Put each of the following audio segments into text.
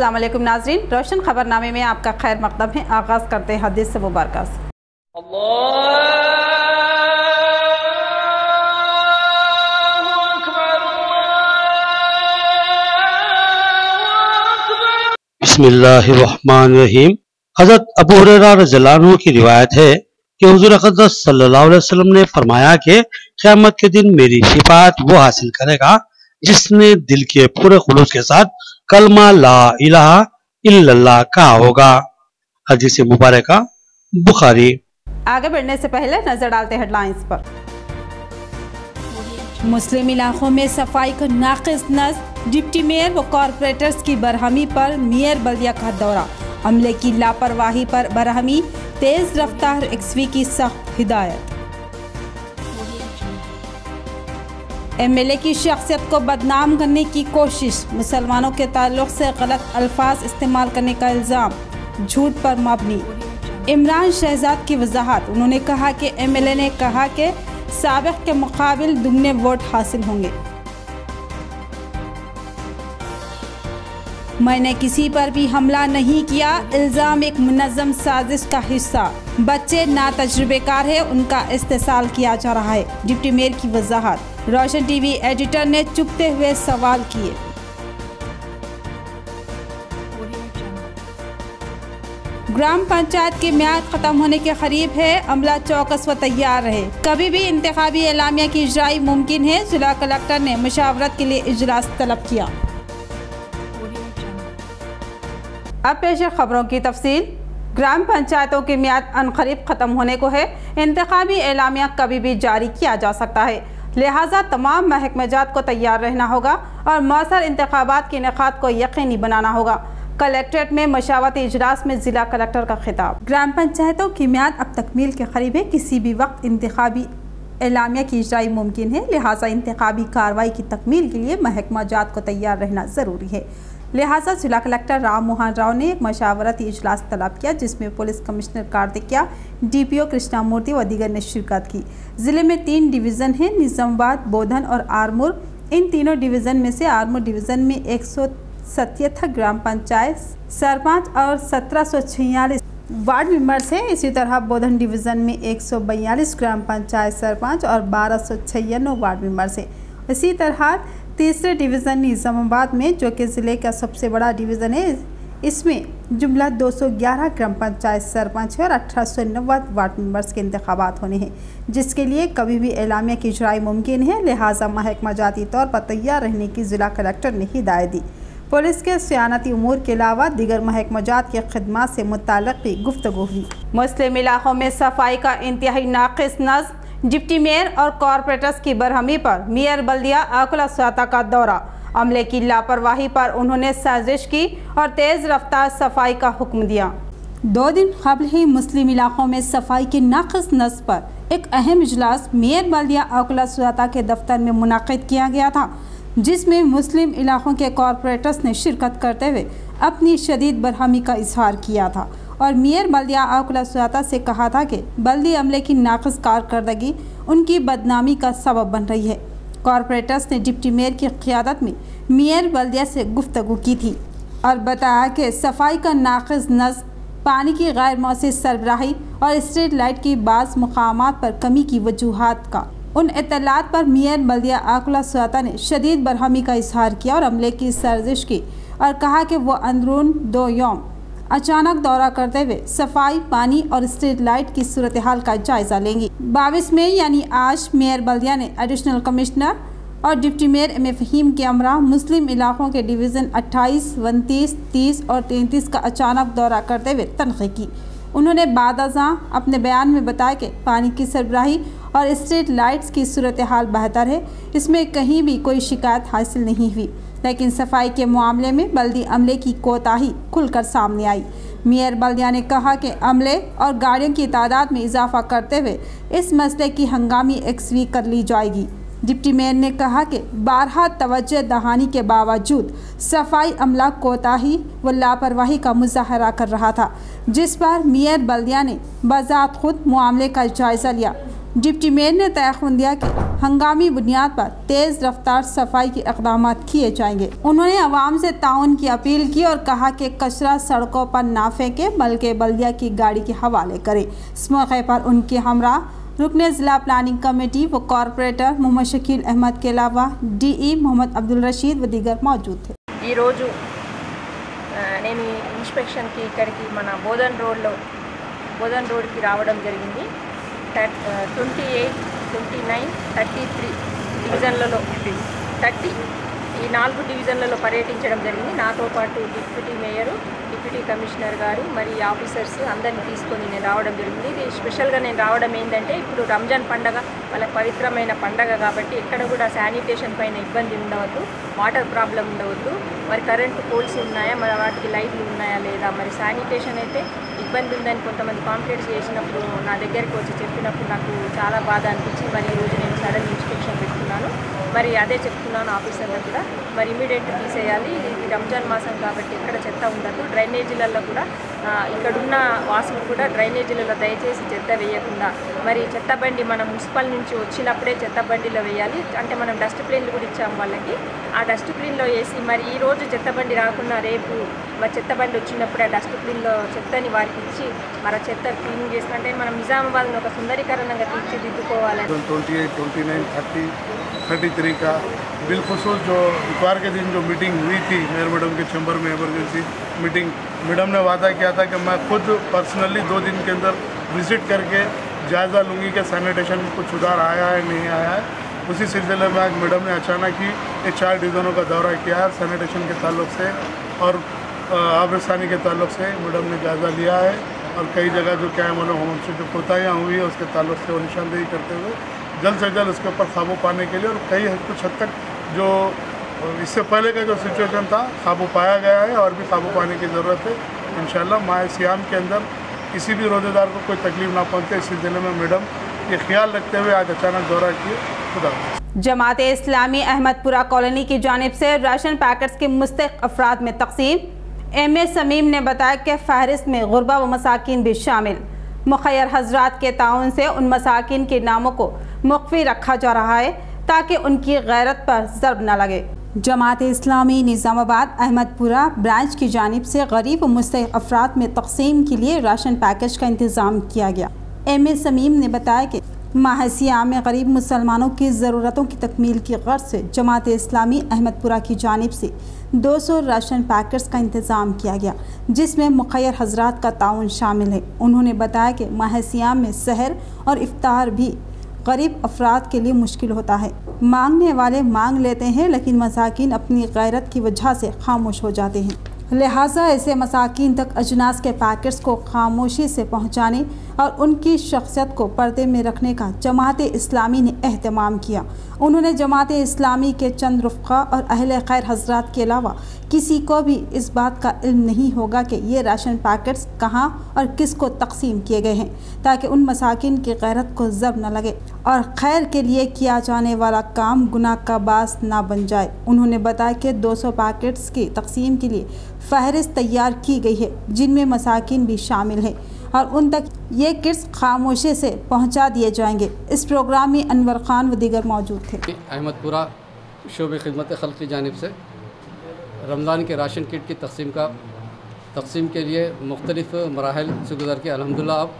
अस्सलाम वालेकुम नाज़रीन, रोशन खबरनामे में आपका खैर मकदम है। आगाज़ करते हैं हदीस से मुबारक से। बिस्मिल्लाहिर्रहमानिर्रहीम। हज़रत अबू हुरैरा रज़ियल्लाहु अन्हु की रिवायत है कि हुज़ूर अक़दस सल्लल्लाहु अलैहि वसल्लम ने फरमाया कि क़यामत के दिन मेरी शिफाअत वो हासिल करेगा जिसने दिल के पूरे खुलूस के साथ कलमा ला इलाहा इल्लल्लाह कहा होगा। हदीस मुबारक बुखारी। आगे बढ़ने से पहले नजर डालते हेडलाइंस पर। मुस्लिम इलाकों में सफाई को नाक़िस नज़र, डिप्टी मेयर व कॉरपोरेटर्स की बरहमी पर मेयर बल्दिया का दौरा। अमले की लापरवाही पर बरहमी, तेज रफ्तार एक्सवी की सख्त हिदायत। एमएलए की शख्सियत को बदनाम करने की कोशिश, मुसलमानों के ताल्लुक से गलत अल्फाज इस्तेमाल करने का इल्ज़ाम झूठ पर मबनी। इमरान शहजाद की वजाहत, उन्होंने कहा कि एमएलए ने कहा कि साबिक़ के मुकाबिल दुगने वोट हासिल होंगे। मैंने किसी पर भी हमला नहीं किया, इल्ज़ाम एक मुनज़्ज़म साजिश का हिस्सा। बच्चे नातजुर्बेकार है, उनका इस्तेसाल किया जा रहा है। डिप्टी मेयर की वजाहत। रोशन टीवी एडिटर ने चुपते हुए सवाल किए। ग्राम पंचायत की म्याद खत्म होने के करीब है, अमला चौकस व तैयार रहे। कभी भी इंतखाबी एलामिया की इजराई मुमकिन है, जिला कलेक्टर ने मुशावरत के लिए इजलास तलब किया। अब पेश खबरों की तफसील। ग्राम पंचायतों की म्याद अनकरीब ख़त्म होने को है। इंतखाबी एलामिया कभी भी जारी किया जा सकता है, लिहाजा तमाम महकमेजात को तैयार रहना होगा और मौसर इंतखाबात के इनेकाद को यकीनी बनाना होगा। कलेक्ट्रेट में मशावरती इजलास में जिला कलेक्टर का खिताब। ग्राम पंचायतों की म्याद अब तकमील के करीब है, किसी भी वक्त इंतखाबी एलामिया की इजराई मुमकिन है, लिहाजा इंतखाबी कार्रवाई की तकमील के लिए महकमाजात को तैयार रहना ज़रूरी है। लिहाजा जिला कलेक्टर राम मोहन राव ने एक मशावरती इजलास तलब किया, जिसमें पुलिस कमिश्नर कार्तिकिया, DPO कृष्णा मूर्ति व दीगर ने शिरकत की। ज़िले में 3 डिवीज़न हैं, निज़ामाबाद, बोधन और आरमूर। इन तीनों डिवीज़न में से आरमूर डिवीज़न में 177 ग्राम पंचायत सरपंच और 1746 वार्ड मेंबर्स हैं। इसी तरह बोधन डिवीज़न में 142 ग्राम पंचायत सरपंच और 1296 वार्ड मेंबर्स हैं। इसी तरह तीसरे डिवीज़न निज़ामाबाद में, जो कि ज़िले का सबसे बड़ा डिवीज़न है, इसमें जुमला 211 ग्राम पंचायत सरपंच है और 1890 वार्ड मेंबर्स के इंतखाबात होने हैं, जिसके लिए कभी भी एलामिया की इजराई मुमकिन है। लिहाजा महकमा जाती तौर पर तैयार रहने की ज़िला कलेक्टर ने हिदायत दी। पुलिस के सियानती उमूर के अलावा दीगर महकमाजात के खिदमात से मुताल्लिक़ भी गुफ्तगू हुई। मुस्लिम इलाकों में सफाई का इंतहाई नाक़िस नज़र, डिप्टी मेयर और कॉरपोरेटर्स की बरहमी पर मेयर बल्दिया आकुला स्वाता का दौरा। अमले की लापरवाही पर उन्होंने साजिश की और तेज़ रफ्तार सफाई का हुक्म दिया। 2 दिन कबल ही मुस्लिम इलाकों में सफाई के नाक़िस नज़र पर एक अहम इजलास मेयर बल्दिया आकुला स्वाता के दफ्तर में मुनाक़िद किया गया था, जिसमें मुस्लिम इलाकों के कॉरपोरेटर्स ने शिरकत करते हुए अपनी शदीद बरहमी का इजहार किया था और मेयर बल्दिया आकुला स्वाता से कहा था कि बल्दी अमले की नाक़िस कारकर्दगी उनकी बदनामी का सबब बन रही है। कॉरपोरेटर्स ने डिप्टी मेयर की क़ियादत में मेयर बल्दिया से गुफ्तगू की थी और बताया कि सफाई का नाक़िस नज़र, पानी की गैर मौसर सरबराही और स्ट्रीट लाइट की बाज़ मुकामात पर कमी की वजूहात का उन इत्तलात पर मेयर बल्दिया आकुला स्वाता ने शदीद बरहमी का इजहार किया और अमले की सर्जिश की और कहा कि वह अंदरून 2 यौम अचानक दौरा करते हुए सफाई, पानी और स्ट्रीट लाइट की सूरत हाल का जायजा लेंगी। 22 में यानी आज मेयर बल्दिया ने एडिशनल कमिश्नर और डिप्टी मेयर एम फ़हीम के हमरा मुस्लिम इलाकों के डिवीज़न 28, 29, 30 और 33 का अचानक दौरा करते हुए तनक़ीद की। उन्होंने बादअज़ां अपने बयान में बताया कि पानी की सरबराही और स्ट्रीट लाइट्स की सूरत हाल बेहतर है, इसमें कहीं भी कोई शिकायत हासिल नहीं हुई, लेकिन सफाई के मामले में बल्दी अमले की कोताही खुलकर सामने आई। मेयर बल्दिया ने कहा कि अमले और गाड़ियों की तादाद में इजाफा करते हुए इस मसले की हंगामी एक्सवी कर ली जाएगी। डिप्टी मेयर ने कहा कि बारहा तवज्जो दहानी के बावजूद सफाई अमला कोताही व लापरवाही का मुजाहरा कर रहा था, जिस पर मेयर बल्दिया ने बज़ात खुद मामले का जायज़ा लिया डिप्टी मेयर ने तयख्खुन दिया कि हंगामी बुनियाद पर तेज़ रफ्तार सफाई के इक़दाम किए जाएंगे। उन्होंने अवाम से ताउन की अपील की और कहा कि कचरा सड़कों पर ना फेंके बल्कि बल्दिया की गाड़ी के हवाले करें। इस मौके पर उनके हमरा रुकने ज़िला प्लानिंग कमेटी व कॉरपोरेटर मोहम्मद शकील अहमद के अलावा DE मोहम्मद अब्दुल रशीद व दीगर मौजूद थे। నేను ఇన్స్పెక్షన్కి ఇక్కడికి మన బోధన్ రోడ్కి రావడం జరిగింది. 28, 29, 33 డివిజన్లలో 30 ఈ 4 డివిజన్లలో పర్యటించడం జరిగింది. నాతో పాటు డిప్యూటీ మేయరు, డిప్యూటీ కమిషనర్ గారు మరి ఆఫీసర్స్ అందరిని తీసుకొని నేను రావడం జరిగింది. ఇది స్పెషల్గా నేను రావడం ఏంటంటే ఇప్పుడు రంజాన్ పండగ వాళ్ళకి పవిత్రమైన పండగ కాబట్టి ఎక్కడ కూడా శానిటేషన్ పైన ఇబ్బంది ఉండవద్దు, వాటర్ ప్రాబ్లం ఉండవద్దు, మరి కరెంటు పోల్స్ ఉన్నాయా, మరి వాటికి లైట్లు ఉన్నాయా లేదా, మరి శానిటేషన్ అయితే ఇబ్బంది ఉందని కొంతమంది కాంప్లైంట్స్ చేసినప్పుడు నా దగ్గరికి వచ్చి చెప్పినప్పుడు నాకు చాలా బాధ అనిపించి మరి ఈరోజు నేను సడన్ ఇన్స్పెక్షన్ పెట్టుకున్నాను. మరి అదే చెప్తున్నాను ఆఫీసర్లకు కూడా మరి ఇమీడియట్ తీసేయాలి. ఇది రంజాన్ మాసం కాబట్టి ఎక్కడ చెత్త ఉండదు. డ్రైనేజీలలో కూడా ఇక్కడున్న వాసులు కూడా డ్రైనేజీలలో దయచేసి చెత్త వేయకుండా మరి చెత్త బండి మనం మున్సిపల్ నుంచి వచ్చినప్పుడే చెత్త బండిలో వేయాలి. అంటే మనం డస్ట్బిన్లు కూడా ఇచ్చాము వాళ్ళకి, ఆ డస్ట్బిన్లో వేసి మరి ఈరోజు చెత్త బండి రాకుండా రేపు మరి చెత్త బండి వచ్చినప్పుడు ఆ డస్ట్బిన్లో చెత్తని వారికి ఇచ్చి మరి చెత్త క్లీన్ చేసినట్టే మనం నిజామాబాద్ని ఒక సుందరీకరణంగా తీర్చిదిద్దుకోవాలి. 28, 29, 30, 33 का बिलखुसूस जो इतवार के दिन जो मीटिंग हुई थी मेयर मैडम के चैम्बर में इमरजेंसी मीटिंग, मैडम ने वादा किया था कि मैं खुद पर्सनली 2 दिन के अंदर विज़िट करके जायज़ा लूँगी कि सैनिटेशन में कुछ सुधार आया है नहीं आया है। उसी सिलसिले में आज मैडम ने अचानक ही ये 4 डिवीज़नों का दौरा किया है। सैनिटेशन के ताल्लुक से और आबरसानी के ताल्लुक से मैडम ने जायज़ा लिया है और कई जगह जो क्या है मतलब हमसे जो कोताहियाँ हुई है उसके ताल्लुक से वो निशानदेही करते हुए जल्द से जल्द उसके ऊपर काबू पाने के लिए और कुछ हद तक जो इससे पहले का जो सिचुएशन था काबू पाया गया है और भी काबू पाने की ज़रूरत है। इंशाल्लाह माह सियाम के अंदर किसी भी रोज़ेदार को कोई तकलीफ ना पहुँचे इस सिलसिले में मैडम ये ख्याल रखते हुए आज अचानक दौरा किए। खुदा जमात इस्लामी अहमदपुरा कॉलोनी की जानिब से राशन पैकेट्स के मुस्तहिक़ अफराद में तकसीम। MA समीम ने बताया कि फहरिस्त में गुरबा व मसाकिन भी शामिल। मुखैर हजरात के ताउन से उन मसाकिन के नामों को मुख्फी रखा जा रहा है ताकि उनकी गैरत पर ज़र्ब न लगे। जमात इस्लामी निज़ामाबाद अहमदपुरा ब्रांच की जानिब से गरीब व मुस्तहिक़ अफराद में तकसीम के लिए राशन पैकेज का इंतज़ाम किया गया। MA समीम ने बताया कि माह सियाम में गरीब मुसलमानों की ज़रूरतों की तकमील की गर्ज से जमात इस्लामी अहमदपुरा की जानिब से 200 राशन पैकेट्स का इंतज़ाम किया गया जिसमें मुखैर हजरात का ताउन शामिल है। उन्होंने बताया कि माह सियाम में सहर और इफ्तार भी गरीब अफराद के लिए मुश्किल होता है। मांगने वाले मांग लेते हैं लेकिन मसाकिन अपनी गैरत की वजह से खामोश हो जाते हैं, लिहाजा ऐसे मसाकिन तक अजनास के पैकेट्स को खामोशी से पहुँचाने और उनकी शख्सियत को पर्दे में रखने का जमात इस्लामी ने एहतमाम किया। उन्होंने जमात इस्लामी के चंद रुफ़क़ा और अहले खैर हजरात के अलावा किसी को भी इस बात का इल्म नहीं होगा कि ये राशन पैकेट्स कहाँ और किस को तकसीम किए गए हैं ताकि उन मसाकिन की गैरत को ज़ब न लगे और खैर के लिए किया जाने वाला काम गुनाह का बास ना बन जाए। उन्होंने बताया कि 200 पैकेट्स की तकसीम के लिए फ़हरिस्त तैयार की गई है जिनमें मसाकिन भी शामिल हैं और उन तक ये किट्स खामोशी से पहुंचा दिए जाएंगे। इस प्रोग्राम में अनवर खान व दीगर मौजूद थे। अहमदपुरा शोबे खिदमत खल्क़ की जानिब से रमज़ान के राशन किट की तकसीम के लिए मुख्तलिफ़ मराहल से गुज़र के अल्हम्दुलिल्लाह अब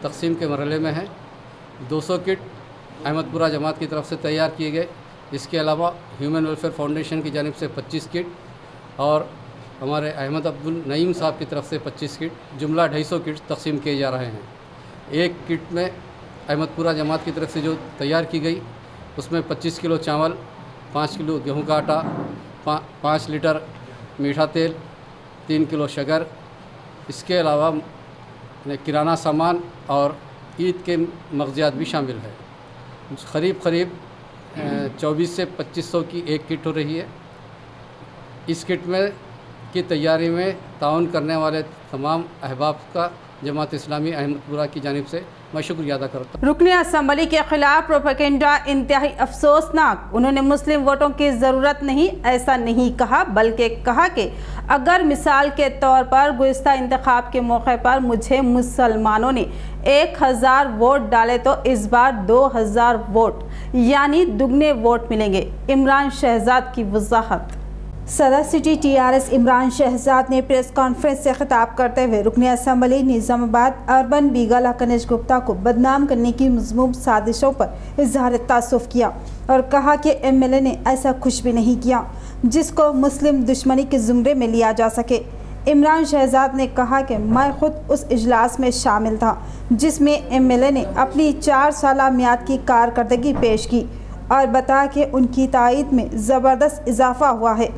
तकसीम के मरहले में हैं। 200 किट अहमदपुरा जमात की तरफ से तैयार किए गए। इसके अलावा ह्यूमन वेलफेयर फाउंडेशन की जानिब से 25 किट और हमारे अहमद अब्दुल नईम साहब की तरफ से 25 किट, जुमला 250 किट तकसीम किए जा रहे हैं। एक किट में अहमदपुरा जमात की तरफ से जो तैयार की गई उसमें 25 किलो चावल, 5 किलो गेहूं का आटा, 5 लीटर मीठा तेल, 3 किलो शक्कर, इसके अलावा किराना सामान और ईद के मग़ज़ियात भी शामिल है। करीब 24 से 2500 की एक किट हो रही है। इस किट में की तैयारी में ताउन करने वाले तमाम अहबाब का जमात इस्लामी अहमदपुरा की जानिब से मैं शुक्रिया अदा करता हूँ। रुकन असम्बली के खिलाफ प्रोपेगेंडा इंतहाई अफसोसनाक। उन्होंने मुस्लिम वोटों की ज़रूरत नहीं ऐसा नहीं कहा बल्कि कहा कि अगर मिसाल के तौर पर गुज़िश्ता इंतखाब के मौके पर मुझे मुसलमानों ने 1000 वोट डाले तो इस बार 2000 वोट यानी दुगने वोट मिलेंगे। इमरान शहजाद की वजाहत। सदर सिटी टीआरएस इमरान शहजाद ने प्रेस कॉन्फ्रेंस से खिताब करते हुए रुकन असम्बली निज़ामाबाद अर्बन बीगल कनिज गुप्ता को बदनाम करने की मज़मूम साजिशों पर इजहार तासुफ़ किया और कहा कि एमएलए ने ऐसा कुछ भी नहीं किया जिसको मुस्लिम दुश्मनी के ज़ुमरे में लिया जा सके। इमरान शहजाद ने कहा कि मैं खुद उस इजलास में शामिल था जिसमें एमएलए ने अपनी 4 साला मियाद की कारकर्दगी पेश की और बताया कि उनकी तायद में ज़बरदस्त इजाफा हुआ है।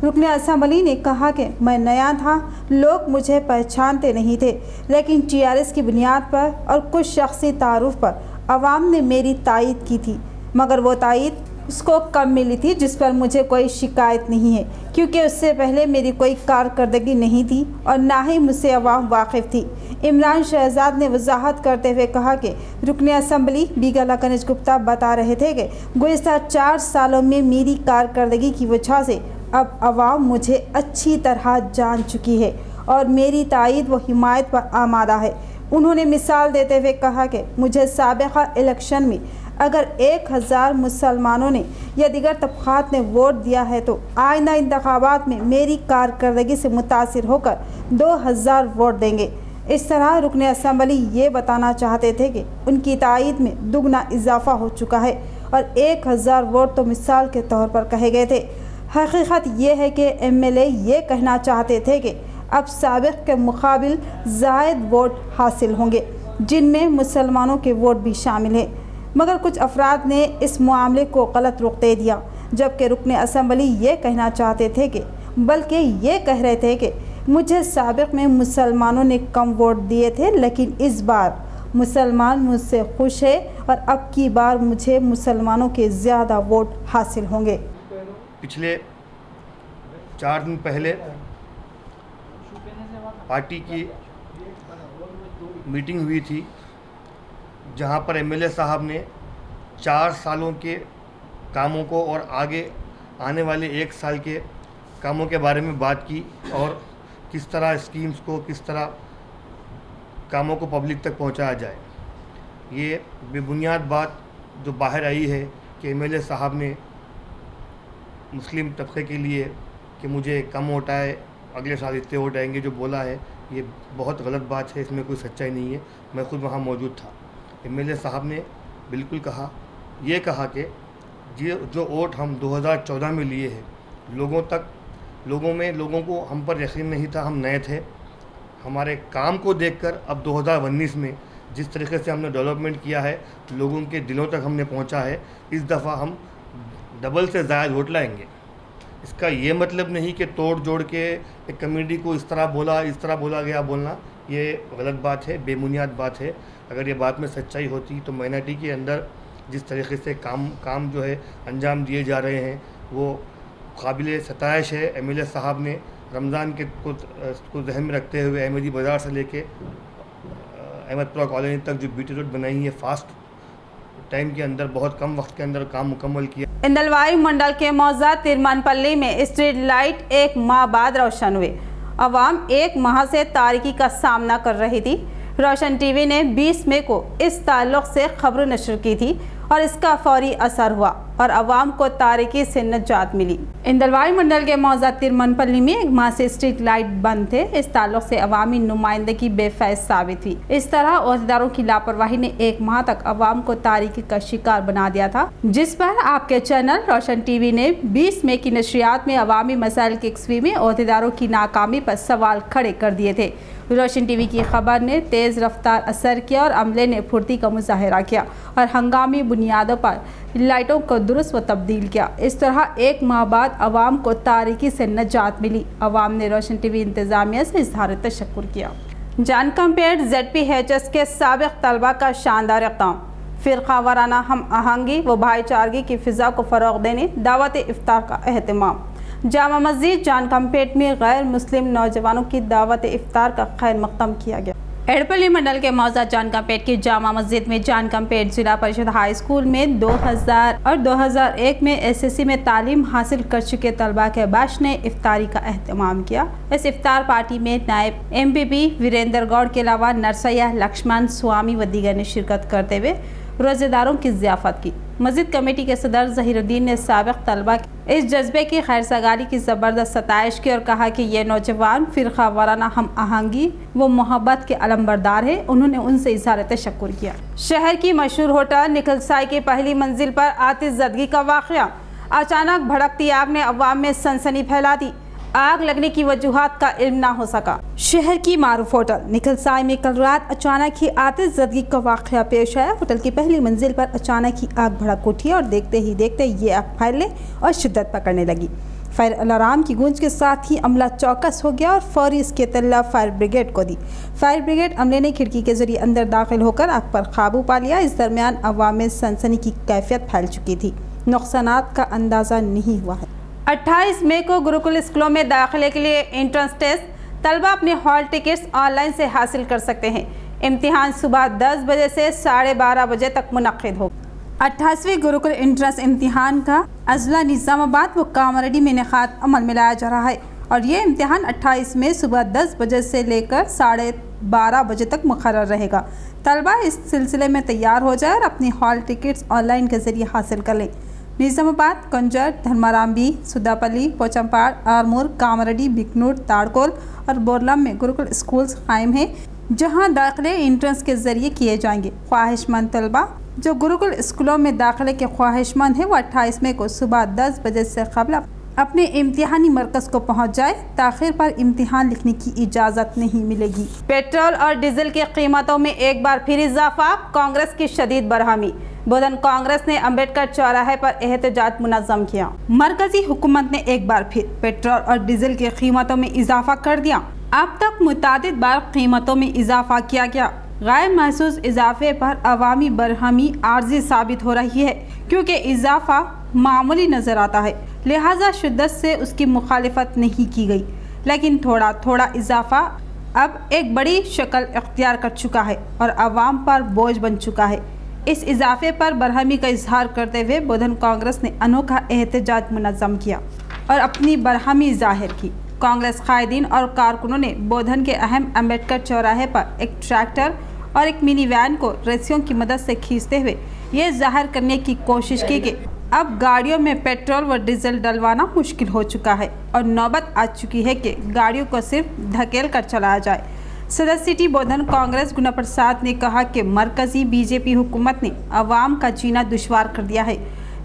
रुकन असम्बली ने कहा कि मैं नया था, लोग मुझे पहचानते नहीं थे, लेकिन टीआरएस की बुनियाद पर और कुछ शख्सी तारुफ पर अवाम ने मेरी तायद की थी, मगर वो तायद उसको कम मिली थी जिस पर मुझे कोई शिकायत नहीं है, क्योंकि उससे पहले मेरी कोई कारकर्दगी नहीं थी और ना ही मुझसे अवाम वाकिफ़ थी। इमरान शहजाद ने वजाहत करते हुए कहा कि रुकन असम्बली बीगल कनिज गुप्ता बता रहे थे कि गुज़िश्ता 4 सालों में मेरी कारकर्दगी की वजह से अब अवाम मुझे अच्छी तरह जान चुकी है और मेरी तायद व हिमायत पर आमादा है। उन्होंने मिसाल देते हुए कहा कि मुझे साबिक़ा इलेक्शन में अगर 1000 मुसलमानों ने या दीगर तबक़ात ने वोट दिया है तो आइंदा इंतखाबात में मेरी कारकर्दगी से मुतासिर होकर 2000 वोट देंगे। इस तरह रुकन असम्बली ये बताना चाहते थे कि उनकी तायद में दुगना इजाफा हो चुका है और 1000 वोट तो मिसाल के तौर पर कहे गए थे। हकीकत ये है कि एमएलए ये कहना चाहते थे कि अब साबिक़ के मुकाबिल ज़ायद वोट हासिल होंगे जिनमें मुसलमानों के वोट भी शामिल हैं, मगर कुछ अफराद ने इस मामले को गलत रुख दे दिया, जबकि रुकन असम्बली ये कहना चाहते थे कि बल्कि ये कह रहे थे कि मुझे साबिक़ में मुसलमानों ने कम वोट दिए थे, लेकिन इस बार मुसलमान मुझसे खुश है और अब की बार मुझे मुसलमानों के ज़्यादा वोट हासिल होंगे। पिछले 4 दिन पहले पार्टी की मीटिंग हुई थी जहां पर एमएलए साहब ने 4 सालों के कामों को और आगे आने वाले 1 साल के कामों के बारे में बात की और किस तरह स्कीम्स को, किस तरह कामों को पब्लिक तक पहुंचाया जाए। ये बेबुनियाद बात जो बाहर आई है कि एमएलए साहब ने मुस्लिम तबके के लिए कि मुझे कम वोट आए, अगले साल इतने वोट आएंगे, जो बोला है ये बहुत गलत बात है, इसमें कोई सच्चाई नहीं है। मैं खुद वहाँ मौजूद था। एमएलए साहब ने बिल्कुल कहा कि जो वोट हम 2014 में लिए हैं, लोगों को हम पर यकीन नहीं था, हम नए थे। हमारे काम को देखकर अब 2019 में जिस तरीके से हमने डेवलपमेंट किया है, लोगों के दिलों तक हमने पहुंचा है, इस दफ़ा हम डबल से ज़्यादा वोट लाएंगे। इसका ये मतलब नहीं कि तोड़ जोड़ के एक कमेटी को इस तरह बोला गया बोलना, ये गलत बात है, बेबुनियाद बात है। अगर ये बात में सच्चाई होती तो माइनॉरिटी के अंदर जिस तरीके से काम जो है अंजाम दिए जा रहे हैं वो काबिल सताइश है। एमएलए साहब ने रमज़ान के को ज़हन में रखते हुए अहमदी बाज़ार से लेके अहमदपुरा कॉलोनी तक जो बीटी रोड बनाई है, फास्ट टाइम के अंदर, बहुत कम वक्त के अंदर काम मुकम्मल किया। इंदलवाई मंडल के मौजा तिरमनपल्ली में स्ट्रीट लाइट 1 माह बाद रोशन हुए। अवाम 1 माह से तारीकी का सामना कर रही थी। रोशन टीवी ने 20 मई को इस ताल्लुक़ से खबर नशर की थी और इसका फौरी असर हुआ और अवाम को तारीकी से निजात मिली। इंदलवाई मंडल के मौजा तिरमनपल्ली में 1 माह से स्ट्रीट लाइट बंद थे। इस ताल्लुक़ से अवामी नुमाइंदगी बेफैज़ साबित हुई। इस तरह ओहदेदारों की लापरवाही ने 1 माह तक अवाम को तारीकी का शिकार बना दिया था, जिस पर आपके चैनल रोशन टीवी ने 20 मई की नशरियात में अवामी मसाइल की यकसवी में ओहदेदारों की नाकामी पर सवाल खड़े कर दिए थे। रोशन टीवी की खबर ने तेज़ रफ्तार असर किया और अमले ने फुर्ती का मुजाहरा किया और हंगामी बुनियादों पर लाइटों को दुरुस्त व तब्दील किया। इस तरह 1 माह बाद अवाम को तारीकी से नजात मिली। अवाम ने रोशन टीवी इंतज़ामिया से इज़हार तशक्कुर किया। जानकमपेट ZPHS के साबिक़ तलबा का शानदार इक़दाम, फ़िरक़ा वाराना हम आहंगी व भाईचारगी की फ़िज़ा को फ़रोग़ देने दावत इफ्तार का अहतमाम। जामा मस्जिद जानकमपेट में गैर मुस्लिम नौजवानों की दावत इफ्तार का खैर मक़दम किया गया। एड़पल्ली मंडल के मौजा जानकमपेट की जामा मस्जिद में जानकमपेट जिला परिषद हाई स्कूल में 2000 और 2001 में एसएससी में तालीम हासिल कर चुके तलबा के बैच ने इफ्तारी का एहतमाम किया। इस इफ्तार पार्टी में नायब एमपीपी वीरेंद्र गौड़ के अलावा नरसैया, लक्ष्मण, स्वामी व दीगर ने शिरकत करते हुए रोजेदारों की ज़ियाफत की। मस्जिद कमेटी के सदर ज़हीरुद्दीन ने साबिक़ तलबा के इस जज्बे की खैरसगाली की ज़बरदस्त सताइश की और कहा कि ये नौजवान फ़िरक़ा वाराना हम आहंगी व मोहब्बत के अलमबरदार है। उन्होंने उनसे इज़हार तशक्कुर किया। शहर की मशहूर होटल निखलसाई की पहली मंजिल पर आतिशज़दगी का वाक़या। अचानक भड़कती आग ने अवाम में सनसनी फैला दी। आग लगने की वजूहात का इल्म ना हो सका। शहर की मारूफ होटल निखलसाई में कल रात अचानक ही आतिशज़दगी का वाक़या पेश आया। होटल की पहली मंजिल पर अचानक ही आग भड़क उठी और देखते ही देखते ये आग फैलने और शिद्दत पकड़ने लगी। फायर अलार्म की गूंज के साथ ही अमला चौकस हो गया और फौरी इसकी इत्तला फायर ब्रिगेड को दी। फायर ब्रिगेड अमले ने खिड़की के जरिए अंदर दाखिल होकर आग पर काबू पा लिया। इस दरमियान अवाम में सनसनी की कैफियत फैल चुकी थी। नुकसानात का अंदाज़ा नहीं हुआ है। 28 मई को गुरुकुल स्कूलों में दाखिले के लिए एंट्रेंस टेस्ट तलबा अपने हॉल टिकट्स ऑनलाइन से हासिल कर सकते हैं। इम्तिहान सुबह 10 बजे से 12:30 बजे तक मुनक्किद हो। 28वीं गुरुकुल एंट्रेंस इम्तिहान का अजला निज़ामाबाद व कामरेड्डी में इनेकाद अमल में लाया जा रहा है और ये इम्तिहान 28 मई सुबह 10 बजे से लेकर 12:30 बजे तक मुकर्रर रहेगा। तलबा इस सिलसिले में तैयार हो जाए और अपनी हॉल टिकट्स ऑनलाइन के ज़रिए हासिल कर लें। निज़ामाबाद, कंजर, धर्मारामबी, सुदापल्ली, पोचमपाड़, आरमूर, कामरेड्डी, बिकनूर, ताड़कोल और बोरलम में गुरुकुल स्कूल्स कायम हैं जहां दाखिले एंट्रेंस के ज़रिए किए जाएंगे। ख्वाहिशमंद तलबा जो गुरुकुल स्कूलों में दाखिले के ख्वाहिशमंद हैं वो 28 मई को सुबह 10 बजे से कबल अपने इम्तिहानी मरकज़ को पहुंच जाए। ताख़िर पर इम्तिहान लिखने की इजाज़त नहीं मिलेगी। पेट्रोल और डीजल की कीमतों में एक बार फिर इजाफा। कांग्रेस की शदीद बरहमी। बोधन कांग्रेस ने अम्बेडकर चौराहे पर एहतजाज मुनज़्ज़म किया। मरकजी हुकूमत ने एक बार फिर पेट्रोल और डीजल की कीमतों में इजाफा कर दिया। अब तक मुतादिद बार कीमतों में इजाफा किया गया। गैर महसूस इजाफे पर अवामी बरहमी आर्जी साबित हो रही है क्योंकि इजाफा मामूली नज़र आता है, लिहाजा शिद्दत से उसकी मुखालिफत नहीं की गई। लेकिन थोड़ा थोड़ा इजाफा अब एक बड़ी शक्ल इख्तियार कर चुका है और अवाम पर बोझ बन चुका है। इस इजाफे पर बरहमी का इजहार करते हुए बोधन कांग्रेस ने अनोखा एहतजाज मुनज़्ज़म किया और अपनी बरहमी जाहिर की। कांग्रेस कायदीन और कारकुनों ने बोधन के अहम अम्बेडकर चौराहे पर एक ट्रैक्टर और एक मिनी वैन को रस्सियों की मदद से खींचते हुए ये जाहिर करने की कोशिश की कि अब गाड़ियों में पेट्रोल व डीजल डलवाना मुश्किल हो चुका है और नौबत आ चुकी है कि गाड़ियों को सिर्फ धकेल कर चलाया जाए। सदर सिटी बोधन कांग्रेस गुना प्रसाद ने कहा कि मरकजी बीजेपी हुकूमत ने अवाम का जीना दुश्वार कर दिया है।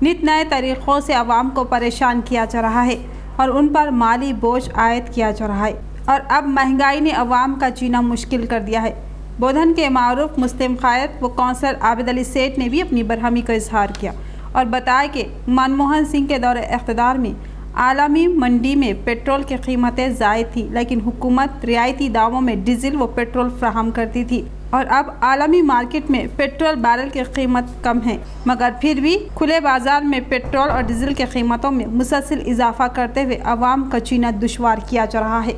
नित नए तरीक़ों से अवाम को परेशान किया जा रहा है और उन पर माली बोझ आयद किया जा रहा है और अब महंगाई ने अवाम का जीना मुश्किल कर दिया है। बोधन के मारूफ मुस्लिम कायद व कौंसलर आबिद अली सेठ ने भी अपनी बरहमी का इजहार किया और बताया कि मनमोहन सिंह के दौरे इख्तिदार में आलमी मंडी में पेट्रोल की कीमतें ज़ायद थी, लेकिन हुकूमत रियायती दामों में डीजल व पेट्रोल फ्राहम करती थी और अब आलमी मार्केट में पेट्रोल बैरल की कीमत कम है, मगर फिर भी खुले बाजार में पेट्रोल और डीजल की कीमतों में मुसलसल इजाफा करते हुए अवाम का जीना दुश्वार किया जा रहा है।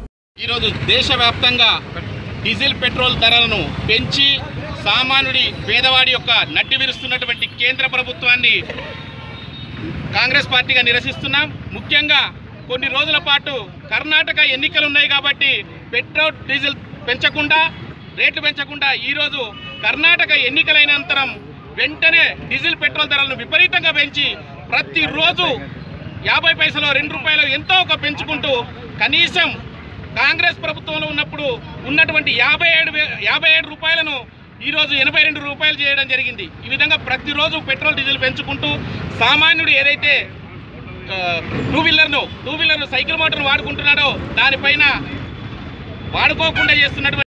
देशव्याप्తంగా డీజిల్ పెట్రోల్ ధరలను పెంచి సామాన్యుడి పేదవాడి యొక్క నడ్డి విరుస్తున్నటువంటి కేంద్ర ప్రభుత్వాన్ని కాంగ్రెస్ పార్టీగా నిరసిస్తున్నాం। ముఖ్యంగా కొన్ని రోజుల పాటు కర్ణాటక ఎన్నికలు ఉన్నాయి కాబట్టి పెట్రోల్ డీజిల్ పెంచకుండా రేట్లు పెంచకుండా ఈ రోజు కర్ణాటక ఎన్నికలైన అనంతరం వెంటనే డీజిల్ పెట్రోల్ ధరలను విపరీతంగా పెంచి ప్రతిరోజు 50 పైసలు 2 రూపాయలు ఎంతో ఒక పెంచుకుంటూ కనీసం కాంగ్రెస్ ప్రభుత్వంలో ఉన్నప్పుడు ఉన్నటువంటి 57 రూపాయలను ఈరోజు 82 రూపాయలు చేయడం జరిగింది। ఈ విధంగా ప్రతిరోజు పెట్రోల్ డీజిల్ పెంచుకుంటూ సామాన్యుడు ఏదైతే టూ వీలర్ సైకిల్ మోటార్ వాడుకుంటున్నాడో దానిపైన వాడుకోకుండా చేస్తున్నటువంటి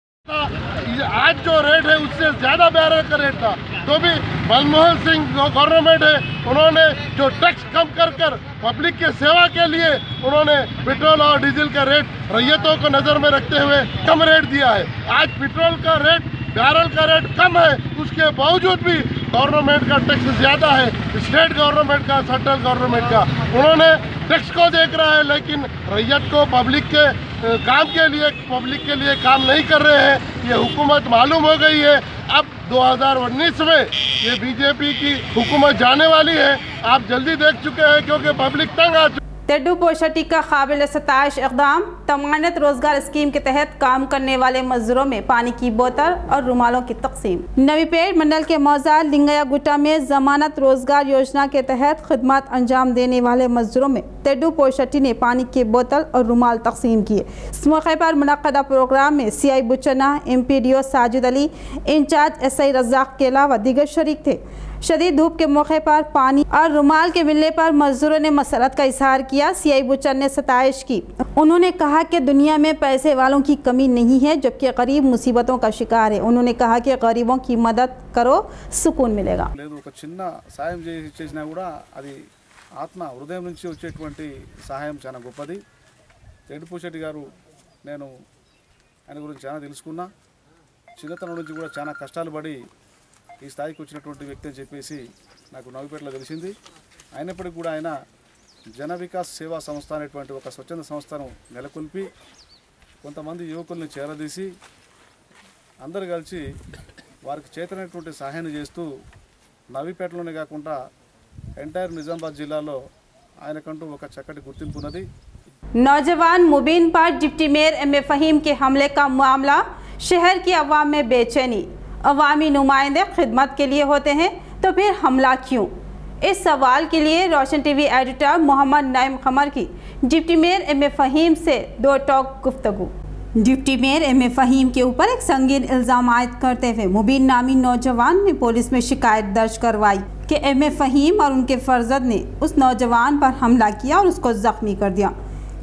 आज जो रेट है उससे ज़्यादा बैरल का रेट था, तो भी मनमोहन सिंह गवर्नमेंट है, उन्होंने जो टैक्स कम कर पब्लिक के सेवा के लिए उन्होंने पेट्रोल और डीजल का रेट रैयतों को नज़र में रखते हुए कम रेट दिया है। आज पेट्रोल का रेट बैरल का रेट कम है, उसके बावजूद भी गवर्नमेंट का टैक्स ज़्यादा है, स्टेट गवर्नमेंट का, सेंट्रल गवर्नमेंट का। उन्होंने टैक्स को देख रहा है लेकिन रैयत को, पब्लिक के काम के लिए, पब्लिक के लिए काम नहीं कर रहे हैं। ये हुकूमत मालूम हो गई है। अब 2019 में ये बीजेपी की हुकूमत जाने वाली है। आप जल्दी देख चुके हैं क्योंकि पब्लिक तंग आ चुकी। टेड्डू पोशटी का काबिल सताइश इक़दाम, तमानत रोजगार स्कीम के तहत काम करने वाले मजदूरों में पानी की बोतल और रुमालों की तकसीम। नवीपेट मंडल के मौजा लिंगया गुट्टा में जमानत रोजगार योजना के तहत खिदमत अंजाम देने वाले मजदूरों में टेड्डू पोशटी ने पानी की बोतल और रुमाल तकसीम किए। इस मौके पर मुनक़दा प्रोग्राम में CI बुचना, MPDO Sajid Ali, incharge SI Razzaq के अलावा दीगर शरीक थे। शदीद धूप के मौके पर पानी और रुमाल के मिलने पर मजदूरों ने मसरत का इजहार किया। CI बुचन ने सताइश की। उन्होंने कहा कि दुनिया में पैसे वालों की कमी नहीं है, जबकि गरीब मुसीबतों का शिकार है। उन्होंने कहा कि गरीबों की मदद करो, सुकून मिलेगा। చిన్న సాయం చేసినా కూడా అది ఆత్మ హృదయం నుంచి వచ్చేటువంటి సహాయం చాలా గొప్పది. టెడ్డూ పోషటి గారు నేను ఆయన గురించి చాలా తెలుసుకున్నా. చిన్నతనం నుంచి కూడా చాలా కష్టాలు పడి ఈ స్థాయికి వచ్చినటువంటి వ్యక్తి అని చెప్పేసి నాకు నవీపేటలో తెలిసింది. అయినప్పటికీ కూడా ఆయన జన వికాస్ సేవా సంస్థ అనేటువంటి ఒక స్వచ్ఛంద సంస్థను నెలకొల్పి కొంతమంది యువకుల్ని చేరదీసి అందరూ కలిసి వారికి చేతనైనటువంటి సహాయాన్ని చేస్తూ నవీపేటలోనే కాకుండా ఎంటైర్ నిజామాబాద్ జిల్లాలో ఆయనకంటూ ఒక చక్కటి గుర్తింపు ఉన్నది. नौजवान मुबीन पर डिप्टी मेयर MA फ़हीम के हमले का मामला, शहर की अवाम में बेचैनी। अवामी नुमाइंदे खिदमत के लिए होते हैं तो फिर हमला क्यों? इस सवाल के लिए रोशन TV एडिटर मोहम्मद नईम कमर की डिप्टी मेयर MA फ़हीम से दो टॉक गुफ्तगू। डिप्टी मेयर MA फ़हीम के ऊपर एक संगीन इल्ज़ाम आयद करते हुए मुबीन नामी नौजवान ने पुलिस में शिकायत दर्ज करवाई कि MA फ़हीम और उनके फर्जद ने उस नौजवान पर हमला किया और उसको ज़ख्मी कर दिया।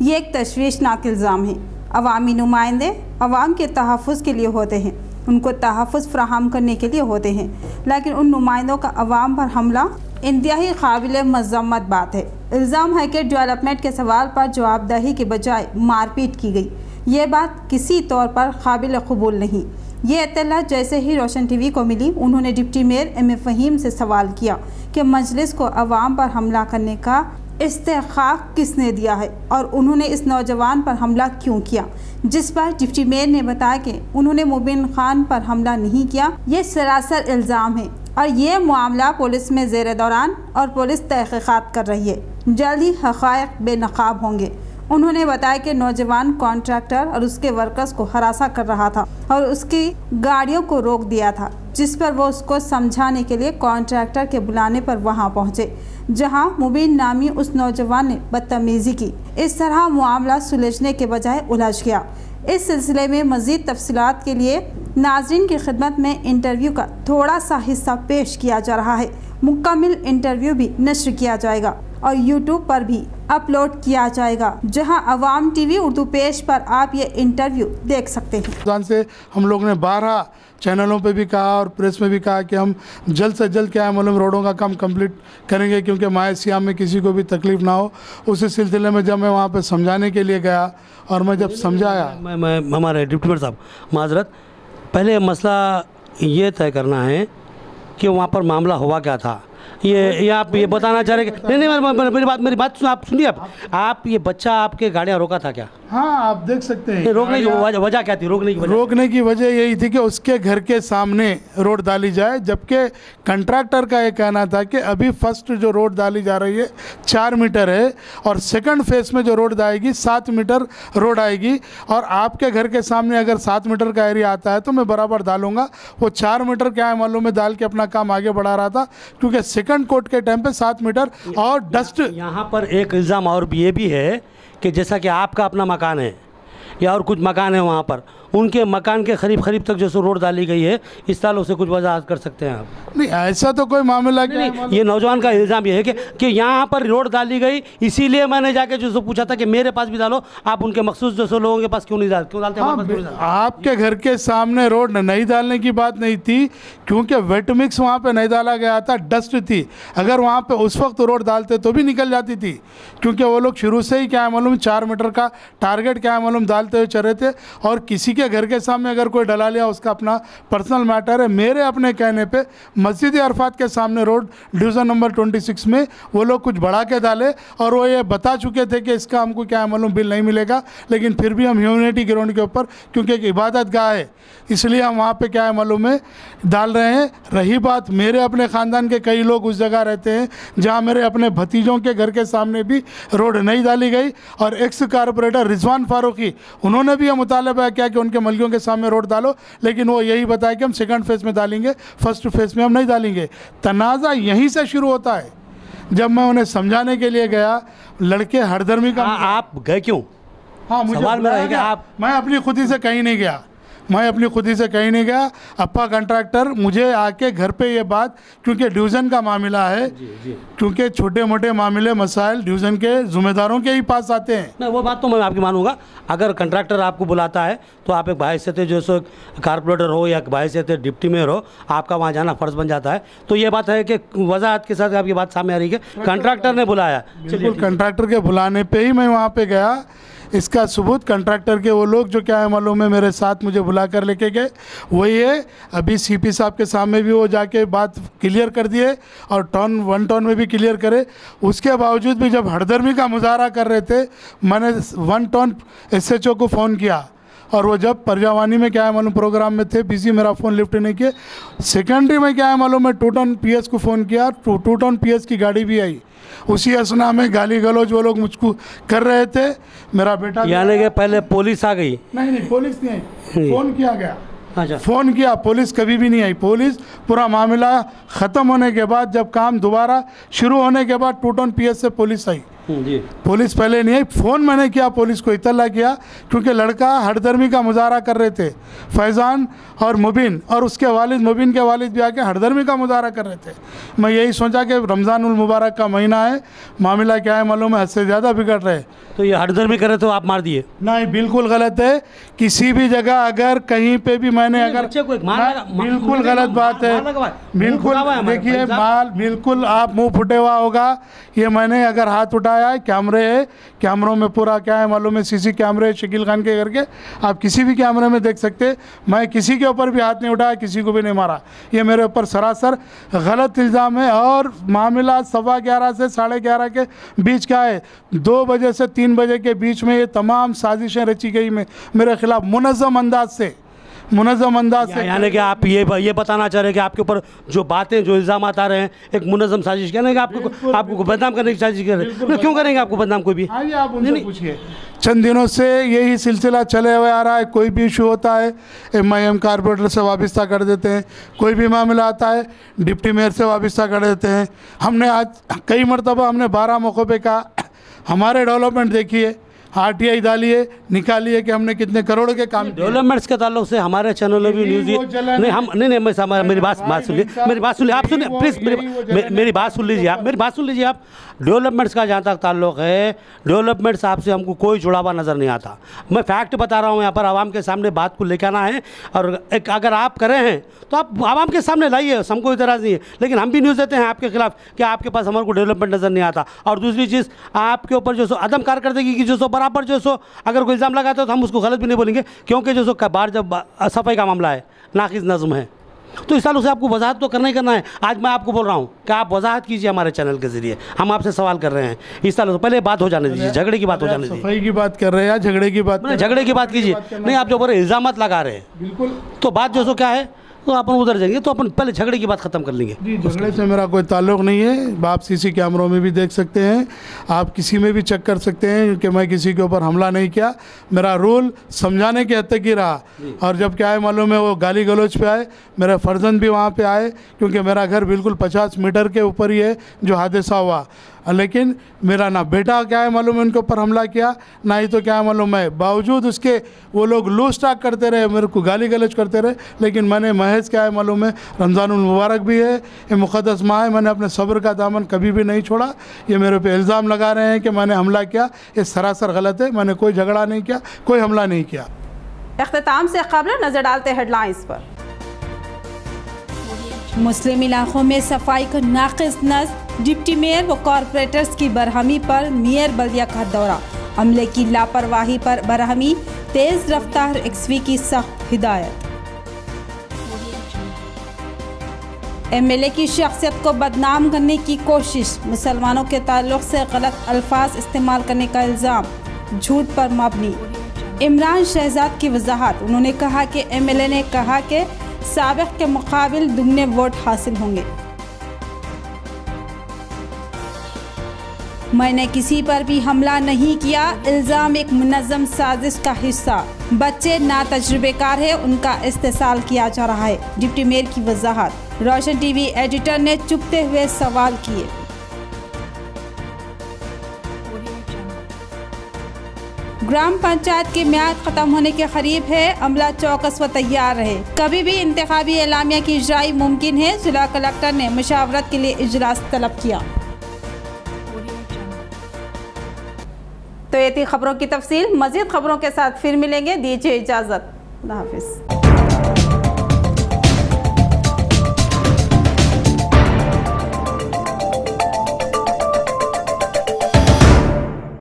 ये एक तशवीशनाक इल्ज़ाम है। अवामी नुमाइंदे अवाम के तहफ़्फ़ुज़ के लिए होते हैं, उनको तहफ़्फ़ुज़ फ़राहम करने के लिए होते हैं, लेकिन उन नुमाइंदों का अवाम पर हमला इंतहाई काबिल मज़म्मत बात है। इल्ज़ाम है कि डेवलपमेंट के सवाल पर जवाबदेही के बजाय मारपीट की गई। ये बात किसी तौर पर काबिल कबूल नहीं। ये इत्तला जैसे ही रोशन TV को मिली, उन्होंने डिप्टी मेयर MA फ़हीम से सवाल किया कि मजलिस को अवाम पर हमला करने का इस्तेख़ाक़ किसने दिया है और उन्होंने इस नौजवान पर हमला क्यों किया, जिस पर डिप्टी मेयर ने बताया कि उन्होंने मुबीन खान पर हमला नहीं किया। ये सरासर इल्ज़ाम है और ये मामला पुलिस में ज़ेर दौरान और पुलिस तहक़ीक़ात कर रही है। जल्द ही हक़ाइक़ बेनकाब होंगे। उन्होंने बताया कि नौजवान कॉन्ट्रैक्टर और उसके वर्कर्स को हरासा कर रहा था और उसकी गाड़ियों को रोक दिया था, जिस पर वो उसको समझाने के लिए कॉन्ट्रैक्टर के बुलाने पर वहां पहुंचे, जहां मुबीन नामी उस नौजवान ने बदतमीज़ी की। इस तरह मामला सुलझने के बजाय उलझ गया। इस सिलसिले में मज़ीद तफसीलात के लिए नाज़रीन की खिदमत में इंटरव्यू का थोड़ा सा हिस्सा पेश किया जा रहा है। मुकम्मल इंटरव्यू भी नश्र किया जाएगा और YouTube पर भी अपलोड किया जाएगा, जहां अवाम TV उर्दू पेज पर आप ये इंटरव्यू देख सकते हैं। से हम लोग ने 12 चैनलों पे भी कहा और प्रेस में भी कहा कि हम जल्द से जल्द क्या है मालूम रोडों का काम कंप्लीट करेंगे, क्योंकि माए सियाम में किसी को भी तकलीफ़ ना हो। उसी सिलसिले में जब मैं वहाँ पे समझाने के लिए गया और मैं जब समझाया, मैं हमारे डिप्टी मेयर साहब माजरत, पहले मसला ये तय करना है कि वहाँ पर मामला हुआ क्या था। ये आप ये बताना चाह रहे कि नहीं, मेरी बात आप सुनिए। आप ये बच्चा आपके गाड़ियाँ रोका था क्या? हाँ, आप देख सकते हैं। रोकने की वजह क्या थी? रोकने की वजह यही थी कि उसके घर के सामने रोड डाली जाए, जबकि कंट्रैक्टर का ये कहना था कि अभी फर्स्ट जो रोड डाली जा रही है 4 मीटर है और सेकंड फेस में जो रोड आएगी 7 मीटर रोड आएगी, और आपके घर के सामने अगर 7 मीटर का एरिया आता है तो मैं बराबर डालूंगा। वो 4 मीटर क्या है मालूम है डाल के अपना काम आगे बढ़ा रहा था, क्योंकि सेकंड कोर्ट के टाइम पे 7 मीटर और डस्ट। यहाँ पर एक इल्ज़ाम और ये भी है कि जैसा कि आपका अपना मकान है या और कुछ मकान है, वहाँ पर उनके मकान के करीब तक जो रोड डाली गई है, इस साल उसे कुछ वजह कर सकते हैं आप? नहीं, ऐसा तो कोई मामला नहीं। ये नौजवान का इल्ज़ाम ये है कि यहाँ पर रोड डाली गई, इसीलिए मैंने जाके जो पूछा था कि मेरे पास भी डालो, आप उनके मखसूस जो लोगों के पास क्यों डालते? आपके घर के सामने रोड नहीं डालने की बात नहीं थी, क्योंकि वेट मिक्स वहाँ पे नहीं डाला गया था, डस्ट थी। अगर वहाँ पे उस वक्त रोड डालते तो भी निकल जाती थी, क्योंकि वो लोग शुरू से ही क्या है मालूम 4 मीटर का टारगेट क्या है मालूम डालते हुए चल रहे थे और किसी के घर के सामने अगर कोई डला लिया उसका अपना पर्सनल मैटर है। मेरे अपने कहने पे मस्जिद अरफात के सामने रोड डिवीज़न नंबर 26 में वो लोग कुछ बढ़ा के डाले और वो ये बता चुके थे कि इसका हमको क्या है मालूम बिल नहीं मिलेगा, लेकिन फिर भी हम ह्यूमैनिटी ग्राउंड के ऊपर क्योंकि एक इबादत गाह है इसलिए हम वहाँ पे क्या है मालूम है डाल रहे हैं। रही बात मेरे अपने ख़ानदान के कई लोग उस जगह रहते हैं जहाँ मेरे अपने भतीजों के घर के सामने भी रोड नहीं डाली गई और एक्स कारपोरेटर रिजवान फारूकी उन्होंने भी यह मुतालबा किया कि उनके मलियों के सामने रोड डालो, लेकिन वो यही बताया कि हम सेकंड फेज़ में डालेंगे, फर्स्ट फेज़ में हम नहीं डालेंगे। तनाज़ा यहीं से शुरू होता है। जब मैं उन्हें समझाने के लिए गया, लड़के हरदर्मी का आप गए क्यों? हाँ मुझे सवाल मेरा है कि आप मैं अपनी खुदी से कहीं नहीं गया, मैं अपनी खुदी से कहीं नहीं गया। अप्पा कंट्रैक्टर मुझे आके घर पे ये बात, क्योंकि डिवीज़न का मामला है, क्योंकि छोटे मोटे मामले मसाइल डिवीज़न के ज़िम्मेदारों के ही पास आते हैं। नहीं वो बात तो मैं आपकी मानूंगा। अगर कंट्रैक्टर आपको बुलाता है तो आप एक बाहैसियत जो सो कारपोरेटर हो या बाहैसियत डिप्टी मेयर हो, आपका वहाँ जाना फ़र्ज़ बन जाता है। तो ये बात है कि वजाहत के साथ आपकी बात सामने आ रही है कि कंट्रैक्टर ने बुलाया। बिल्कुल कंट्रैक्टर के बुलाने पे ही मैं वहाँ पे गया। इसका सबूत कंट्रैक्टर के वो लोग जो क्या है मालूम है मेरे साथ मुझे बुला कर लेके गए, वही है। अभी सीपी साहब के सामने भी वो जाके बात क्लियर कर दिए और टर्न 1 टर्न में भी क्लियर करे। उसके बावजूद भी जब हरदर्मी का मुजाहरा कर रहे थे, मैंने 1 टर्न SHO को फ़ोन किया और वो जब परजावानी में क्या है मालूम प्रोग्राम में थे, बिजी, मेरा फ़ोन लिफ्ट नहीं किए। सेकेंडरी में क्या है मालूम मैं 2 टन PS को फ़ोन किया, 2 टन PS की गाड़ी भी आई। उसी असना में गाली गलौज वो लोग मुझको कर रहे थे। मेरा बेटा यानी कि पहले पुलिस आ गई? नहीं पुलिस नहीं आई, फ़ोन किया गया। अच्छा, फ़ोन किया, पुलिस कभी भी नहीं आई। पुलिस पूरा मामला ख़त्म होने के बाद, जब काम दोबारा शुरू होने के बाद 2 टन PS से पुलिस आई जी। पुलिस पहले नहीं आई। फ़ोन मैंने किया, पुलिस को इत्तला किया, क्योंकि लड़का हरदर्मी का मुजाहरा कर रहे थे, फैज़ान और मुबिन, और उसके वालिद, मुबिन के वालिद भी आके हरदर्मी का मुजाहरा कर रहे थे। मैं यही सोचा कि रमज़ानुल मुबारक का महीना है, मामला क्या है मालूम है, हद से ज़्यादा बिगड़ रहे। तो ये हरदर्मी करे तो आप मार दिए? नहीं, बिल्कुल गलत है। किसी भी जगह अगर कहीं पे भी मैंने अगर बिल्कुल गलत बात है, बिल्कुल देखिए माल बिल्कुल आप मुंह फुटे हुआ होगा। ये मैंने अगर हाथ उठाया है, कैमरे है, कैमरों में पूरा क्या है मालूम है, CC कैमरे शकील खान के करके आप किसी भी कैमरे में देख सकते। मैं किसी के ऊपर भी हाथ नहीं उठाया, किसी को भी नहीं मारा। ये मेरे ऊपर सरासर गलत इल्ज़ाम है। और मामला 11:15 से 11:30 के बीच का है। 2 बजे से 3 बजे के बीच में ये तमाम साजिशें रची गई मेरे खिलाफ मुनज़्ज़म अंदाज से। यानी कि आप ये बताना चाह रहे हैं कि आपके ऊपर जो बातें, जो इल्ज़ाम आ रहे हैं, एक मुनज़्ज़म साजिश कहने कि आपको बदनाम करने की साजिश कर रहे हैं। क्यों करेंगे आपको बदनाम कोई भी? आइए आप उनसे पूछिए। चंद दिनों से यही सिलसिला चले हुए आ रहा है। कोई भी इशू होता है MIM कारपोरेटर से वाबस्ता कर देते हैं, कोई भी मामला आता है डिप्टी मेयर से वाबस्ता कर देते हैं। हमने आज कई मरतबा हमने 12 मौक़ों पे कहा हमारे डेवलपमेंट देखिए, RTI डालिए, निकालिए कि हमने कितने करोड़ के काम। डेवलपमेंट्स के ताल्लुक से हमारे चैनल में भी न्यूज़ नहीं हम नहीं मेरी बात सुनिए आप सुनिए प्लीज़, मेरी बात सुन लीजिए आप। डेवलपमेंट्स का जहाँ तक ताल्लुक है, डेवलपमेंट्स आपसे हमको कोई जुड़ावा नज़र नहीं आता। मैं फैक्ट बता रहा हूँ, यहाँ पर आवाम के सामने बात को लेकर आना है, और एक अगर आप करें हैं तो आप आवाम के सामने लाइए, हमको इतराज़ नहीं है। लेकिन हम भी न्यूज़ देते हैं आपके खिलाफ कि आपके पास हमारे को डेवलपमेंट नज़र नहीं आता। और दूसरी चीज़, आपके ऊपर जो सो अदम कारकर्दगी की जो सो बराबर जो सो अगर कोई इल्ज़ाम लगाता है तो हम उसको गलत भी नहीं बोलेंगे, क्योंकि जो सो बाहर जब सफाई का मामला है, नाक़िस नज़्म है, तो इस ताल्लुक से आपको वजाहत तो करना ही करना है। आज मैं आपको बोल रहा हूँ कि आप वजाहत कीजिए हमारे चैनल के ज़रिए, हम आपसे सवाल कर रहे हैं। इस ताल्लुक से पहले बात हो जाने दीजिए, झगड़े की बात हो जाने दीजिए। सफाई की बात कर रहे हैं या झगड़े की बात? झगड़े की बात कीजिए। नहीं, आप जो बड़े इल्ज़ामात लगा रहे हैं, बिल्कुल, तो बात जो सो क्या है, तो अपन उधर जाएंगे, तो अपन पहले झगड़े की बात ख़त्म कर लेंगे। जी, झगड़े से मेरा कोई ताल्लुक़ नहीं है। आप CC कैमरों में भी देख सकते हैं, आप किसी में भी चेक कर सकते हैं कि मैं किसी के ऊपर हमला नहीं किया। मेरा रूल समझाने के हद तक ही रहा। और जब क्या है मालूम है, वो गाली गलौज पे आए, मेरे फर्जंद भी वहाँ पे आए, क्योंकि मेरा घर बिल्कुल 50 मीटर के ऊपर ही है जो हादसा हुआ। लेकिन मेरा ना बेटा क्या है मालूम है उनके ऊपर हमला किया, ना ही तो क्या है मालूम है, बावजूद उसके वो लोग लूज टाक करते रहे, मेरे को गाली गलौज करते रहे। लेकिन मैंने महज क्या है मालूम है, रमज़ानुल मुबारक भी है, ये मुक़द्दस माह है, मैंने अपने सब्र का दामन कभी भी नहीं छोड़ा। ये मेरे पे इल्ज़ाम लगा रहे हैं कि मैंने हमला किया, ये सरासर गलत है। मैंने कोई झगड़ा नहीं किया, कोई हमला नहीं किया। इख्तिताम से क़ब्ल नज़र डालते हेडलाइंस पर। मुस्लिम इलाकों में सफाई का नाक़िस नज़्म, डिप्टी मेयर व कॉरपोरेटर्स की बरहमी पर मेयर बल्दिया का दौरा, अमले की लापरवाही पर बरहमी, तेज रफ्तार एक्सवी की सख्त हिदायत। एमएलए की शख्सियत को बदनाम करने की कोशिश, मुसलमानों के ताल्लुक से गलत अल्फाज इस्तेमाल करने का इल्ज़ाम झूठ पर मबनी। इमरान शहजाद की वजाहत, उन्होंने कहा कि एमएलए ने कहा कि साबिक़ के मुकाबिल दुगने वोट हासिल होंगे। मैंने किसी पर भी हमला नहीं किया, इल्ज़ाम एक मुनज़्ज़म साजिश का हिस्सा। बच्चे नातजुर्बेकार है, उनका इस्तेसाल किया जा रहा है। डिप्टी मेयर की वजाहत। रोशन टीवी एडिटर ने चुपते हुए सवाल किए। ग्राम पंचायत की म्याद खत्म होने के करीब है, अमला चौकस व तैयार रहे। कभी भी इंतखाबी एलामिया की इजराई मुमकिन है। जिला कलेक्टर ने मुशावरत के लिए इजलास तलब किया। तो ये थी खबरों की तफसील। मज़ीद खबरों के साथ फिर मिलेंगे, दीजिए इजाज़त। अल्लाह हाफिज़।